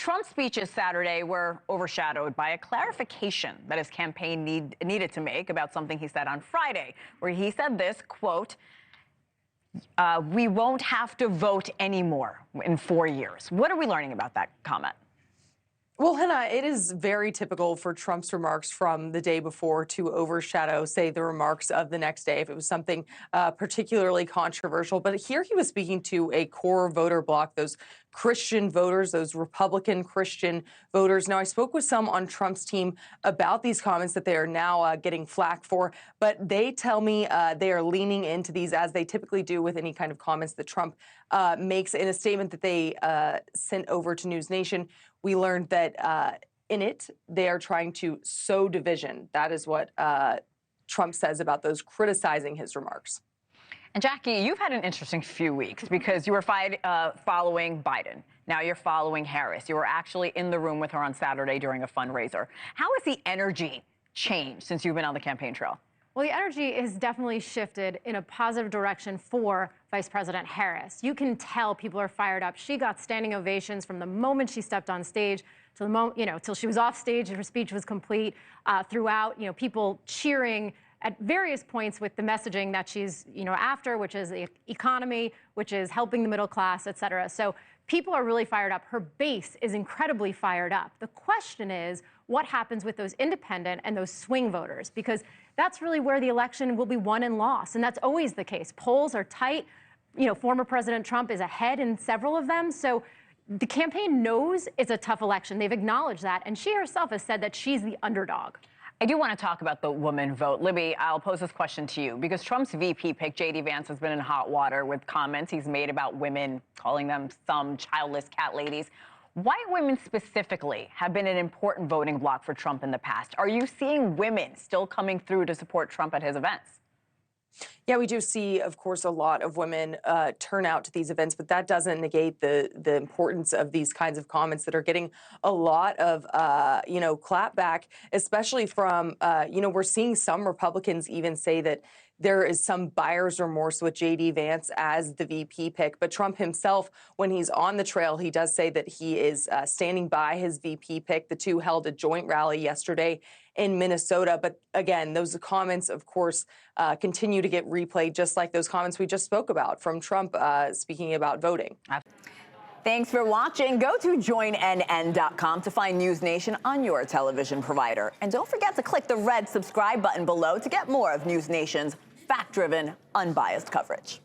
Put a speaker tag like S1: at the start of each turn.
S1: Trump's speeches Saturday were overshadowed by a clarification that his campaign needed to make about something he said on Friday, where he said this, quote, we won't have to vote anymore in 4 years. What are we learning about that comment?
S2: Well, Hena, it is very typical for Trump's remarks from the day before to overshadow, say, the remarks of the next day if it was something particularly controversial. But here he was speaking to a core voter bloc, those Christian voters, those Republican Christian voters. Now, I spoke with some on Trump's team about these comments that they are now getting flack for, but they tell me they are leaning into these, as they typically do with any kind of comments that Trump makes. In a statement that they sent over to NewsNation, we learned that in it, they are trying to sow division. That is what Trump says about those criticizing his remarks.
S1: And Jackie, you've had an interesting few weeks because you were following Biden. Now you're following Harris. You were actually in the room with her on Saturday during a fundraiser. How has the energy changed since you've been on the campaign trail?
S3: Well, the energy has definitely shifted in a positive direction for Vice President Harris. You can tell people are fired up. She got standing ovations from the moment she stepped on stage to the moment, till she was off stage and her speech was complete. Throughout, people cheering at various points with the messaging that she's, after, which is the economy, which is helping the middle class, et cetera. So people are really fired up. Her base is incredibly fired up. The question is, what happens with those independent and those swing voters? Because that's really where the election will be won and lost. And that's always the case. Polls are tight. Former President Trump is ahead in several of them. So the campaign knows it's a tough election. They've acknowledged that. And she herself has said that she's the underdog.
S1: I do want to talk about the woman vote. Libby, I'll pose this question to you because Trump's VP pick, JD Vance, has been in hot water with comments he's made about women, calling them some childless cat ladies. White women specifically have been an important voting bloc for Trump in the past. Are you seeing women still coming through to support Trump at his events?
S2: Yeah, we do see, of course, a lot of women turn out to these events, but that doesn't negate the importance of these kinds of comments that are getting a lot of, clapback, especially from, we're seeing some Republicans even say that there is some buyer's remorse with JD Vance as the VP pick. But Trump himself, when he's on the trail, he does say that he is standing by his VP pick. The two held a joint rally yesterday in Minnesota. But again, those comments, of course, continue to get replayed, just like those comments we just spoke about from Trump speaking about voting.
S1: Thanks for watching. Go to joinnn.com to find NewsNation on your television provider. And don't forget to click the red subscribe button below to get more of NewsNation's fact-driven, unbiased coverage.